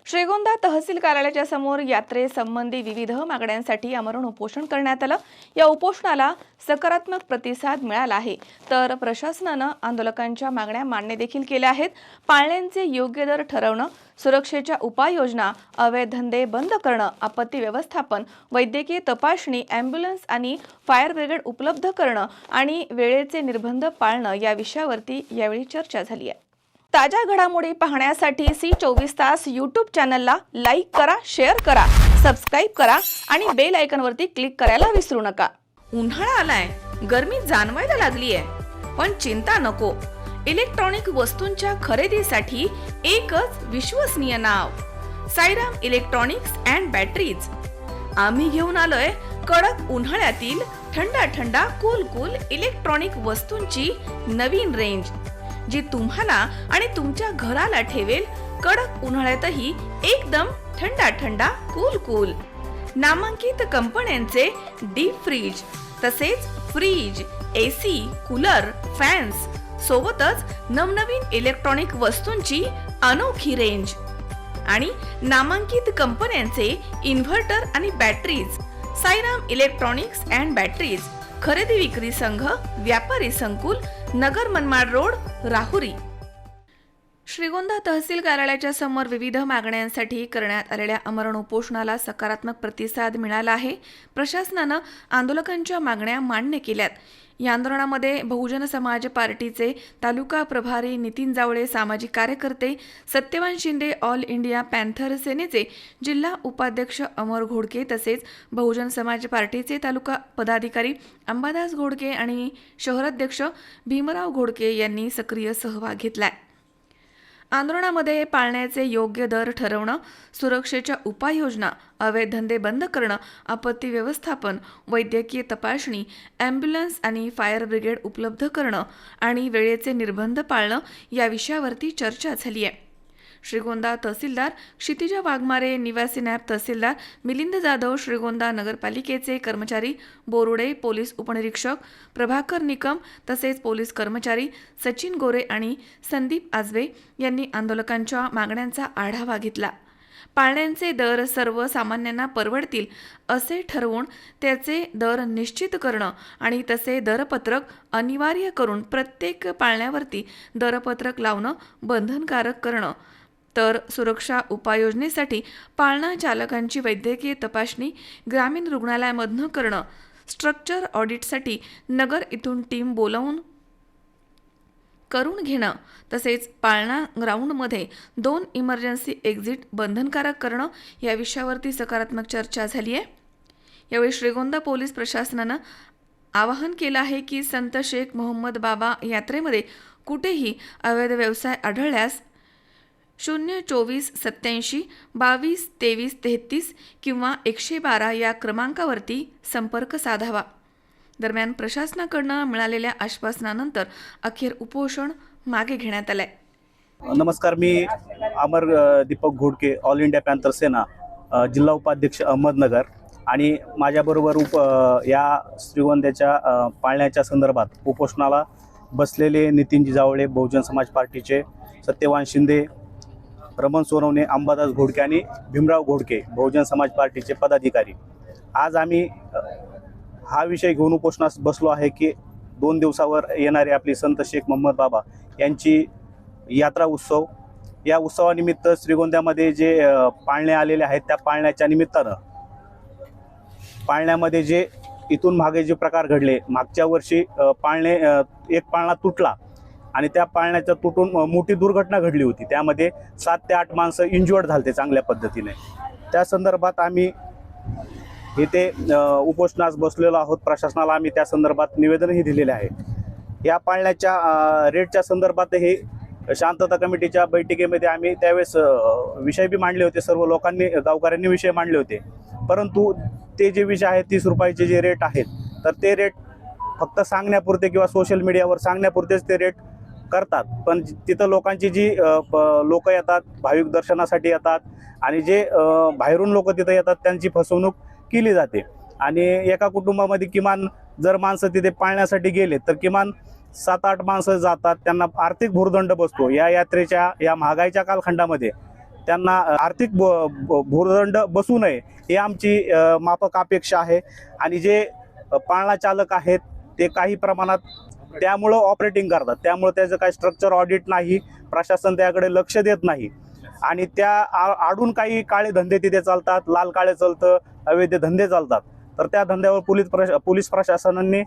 श्रीगोंदा तहसील कार्यालयाच्या समोर यात्रेसंबंधी विविध मागण्यांसाठी आमरण उपोषण करण्यात आलं। या उपोषणाला सकारात्मक प्रतिसाद मिळाला आहे, तर प्रशासनानं आंदोलकांच्या मागण्या मान्य देखील केल्या आहेत। पाळण्यांचे योग्य दर ठरवणं, सुरक्षेच्या उपाययोजना, अवैध धंदे बंद करणं, आपत्ती व्यवस्थापन, वैद्यकीय तपासणी, ॲम्ब्युलन्स आणि फायर ब्रिगेड उपलब्ध करणं आणि वेळेचे निर्बंध पाळणं या विषयावरती यावेळी चर्चा झाली आहे। ताज्या घडामोडी पाहण्यासाठी सी24 तास यूट्यूब चॅनलला लाईक करा, शेअर करा, सबस्क्राईब करा आणि बेल आयकॉनवरती क्लिक करायला विसरू नका। उन्हाळा आलाय, गरमी जाणवायला लागली आहे, पण चिंता नको। इलेक्ट्रॉनिक वस्तूंच्या खरेदीसाठी एकच विश्वसनीय नाव, साईराम इलेक्ट्रॉनिक्स अँड बॅटरीज। आम्ही घेऊन आलोय कडक उन्हाळ्यातील थंडा कूल इलेक्ट्रॉनिक वस्तूंची नवीन रेंज, जी तुम्हाला आणि तुमच्या घराला ठेवेल कडक उन्हाळ्यातही एकदम थंडा कूल। नामांकित कंपन्यांचे डीप फ्रीज, तसेच फ्रीज, एसी, कूलर, फॅन्स सोबतच नवनवीन इलेक्ट्रॉनिक वस्तूंची अनोखी रेंज आणि नामांकित कंपन्यांचे इन्व्हर्टर आणि batteries. Sairam electronics and batteries, खरेदी विक्री संघ, व्यापारी संकुल, नगर मनमाड रोड, राहुरी। श्रीगोंदा तहसील कार्यालयाच्या समोर विविध मागण्यांसाठी करण्यात आलेल्या आमरण उपोषणाला सकारात्मक प्रतिसाद मिळाला आहे। प्रशासनानं आंदोलकांच्या मागण्या मान्य केल्यात। या आंदोलनामध्ये बहुजन समाज पार्टीचे तालुका प्रभारी नितीन जावळे, सामाजिक कार्यकर्ते Satyavan Shinde, all India panther सेनेचे जिल्हा उपाध्यक्ष अमर घोडके, तसेच बहुजन समाज पार्टीचे तालुका पदाधिकारी अंबादास घोडके आणि शहराध्यक्ष भीमराव घोडके यांनी सक्रिय सहभाग घेतलाय। आंदोलनामध्ये पाळण्याचे योग्य दर ठरवणं, सुरक्षेच्या उपाययोजना, अवैध धंदे बंद करणं, आपत्ती व्यवस्थापन, वैद्यकीय तपासणी, ॲम्ब्युलन्स आणि फायर ब्रिगेड उपलब्ध करणं आणि वेळेचे निर्बंध पाळणं या विषयावरती चर्चा झाली आहे। श्रीगोंदा तहसीलदार क्षितिजा वाघमारे, निवासी नायब तहसीलदार मिलिंद जाधव, श्रीगोंदा नगरपालिकेचे कर्मचारी बोरुडे, पोलीस उपनिरीक्षक प्रभाकर निकम, तसेच पोलीस कर्मचारी सचिन गोरे आणि संदीप आजवे यांनी आंदोलकांच्या मागण्यांचा आढावा घेतला। पाळण्यांचे दर सर्वसामान्यांना परवडतील असे ठरवून त्याचे दर निश्चित करणं आणि तसे दरपत्रक अनिवार्य करून प्रत्येक पाळण्यावरती दरपत्रक लावणं बंधनकारक करणं, तर सुरक्षा उपाययोजनेसाठी पाळणा चालकांची वैद्यकीय तपासणी ग्रामीण रुग्णालयामधून करणं, स्ट्रक्चर ऑडिटसाठी नगर इथून टीम बोलावून करून घेणं, तसेच पाळणा ग्राउंडमध्ये 2 इमर्जन्सी एक्झिट बंधनकारक करणं या विषयावरती सकारात्मक चर्चा झाली आहे। यावेळी श्रीगोंदा पोलीस प्रशासनानं आवाहन केलं आहे की संत शेख मोहम्मद बाबा यात्रेमध्ये कुठेही अवैध व्यवसाय आढळल्यास 024 87 22 23 33 किंवा 112 या क्रमांकावरती संपर्क साधावा। दरम्यान प्रशासनाकडून मिळालेल्या आश्वासनानंतर अखेर उपोषण मागे घेण्यात आलंय। नमस्कार, मी Amar Deepak Ghodke, all India Panther Sena, जिल्हा उपाध्यक्ष अहमदनगर, आणि माझ्याबरोबर या श्रीगोंद्याच्या पाळण्याच्या संदर्भात उपोषणाला बसलेले नितीनजी जावळे, बहुजन समाज पार्टीचे सत्यवान शिंदे, रमण सोनवणे, अंबादास घोडके आणि भीमराव घोडके, बहुजन समाज पार्टीचे पदाधिकारी। आज आम्ही हा विषय घेऊन उपोषणास बसलो आहे की 2 दिवसावर येणारी आपली संत शेख मोहम्मद बाबा यांची यात्रा उत्सव, या उत्सवानिमित्त श्रीगोंद्यामध्ये जे पाळणे आलेले आहेत त्या पाळण्याच्या निमित्तानं पाळण्यामध्ये जे इथून मागे जे प्रकार घडले, मागच्या वर्षी एक पाळणा तुटला आणि त्या पाळण्याच्या तुटून मोठी दुर्घटना घडली होती। त्यामध्ये 7 ते 8 माणसं इंज्युअर्ड झाले चांगल्या पद्धतीने। त्या संदर्भात आम्ही इथे उपोषणास बसलेलो आहोत। प्रशासनाला आम्ही त्या संदर्भात निवेदनही दिलेले आहे। या पाळण्याच्या रेटच्या संदर्भात हे शांतता कमिटीच्या बैठकीमध्ये आम्ही त्यावेळेस विषय बी मांडले होते, सर्व लोकांनी, गावकऱ्यांनी विषय मांडले होते, परंतु ते जे विषय आहेत 30 रुपयाचे जे रेट आहेत, तर ते रेट फक्त सांगण्यापुरते किंवा सोशल मीडियावर सांगण्यापुरतेच ते रेट करतात, पण तिथं लोकांची जी लोक येतात, भाविक दर्शनासाठी येतात आणि जे बाहेरून लोक तिथं येतात त्यांची फसवणूक केली जाते। आणि एका कुटुंबामध्ये किमान जर माणसं तिथे पाळण्यासाठी गेले तर किमान 7-8 माणसं जातात, त्यांना आर्थिक भुर्दंड बसतो। या यात्रेच्या, या महागाईच्या कालखंडामध्ये त्यांना आर्थिक भुर्दंड बसू नये ही आमची माफक अपेक्षा आहे. आणि जे पाळणा चालक आहेत ते काही प्रमाणात त्यामुळं ऑपरेटिंग करतात, त्यामुळे त्याचं काही स्ट्रक्चर ऑडिट नाही, प्रशासन त्याकडे लक्ष देत नाही आणि त्या आडून काही काळे धंदे तिथे चालतात, लाल काळे चालतं, अवैध धंदे चालतात. तर त्या धंद्यावर पोलीस प्रशासनाने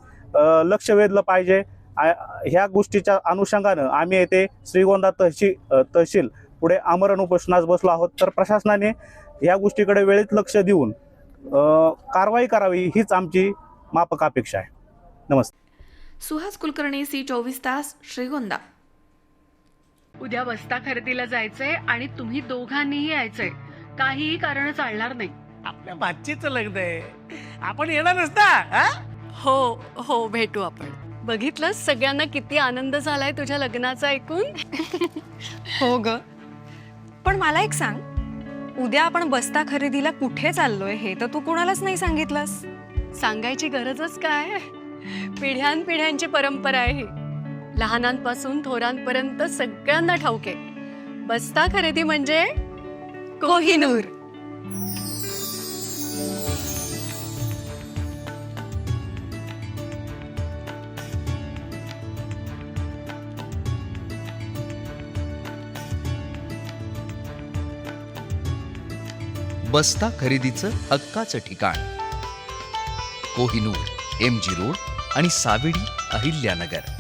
लक्ष वेधलं पाहिजे. ह्या गोष्टीच्या अनुषंगानं आम्ही येथे श्रीगोंदा तहसील पुढे आमरण उपोषणास बसलो आहोत. तर प्रशासनाने या गोष्टीकडे वेळेत लक्ष देऊन कारवाई करावी हीच आमची माफक अपेक्षा आहे. नमस्ते. सुहास कुलकर्णी, C24 तास, श्रीगोंदा. उद्या बस्ता खरेदीला जायचंय आणि तुम्ही दोघांनीही यायचंय. काहीही कारण चालणार नाही. आपल्या भाचीचं लग्न आहे, आपण येणारच ना? हा? हो हो, भेटू आपण. बघितलं सगळ्यांना किती आनंद झालाय तुझ्या लग्नाचा ऐकून. हो ग, पण मला एक सांग, उद्या आपण बस्ता खरेदीला कुठे चाललोय हे तर तू कुणालाच नाही सांगितलंस. सांगायची गरजच काय? पिढ्यानपिढ्यांची परंपरा आहे ही. लहानांपासून थोरांपर्यंत सगळ्यांना ठाऊक आहे, बस्ता खरेदी म्हणजे कोहिनूर. बस्ता खरेदीचं हक्काचं ठिकाण कोहिनूर, MG रोड आणि सावेडी, अहिल्यानगर.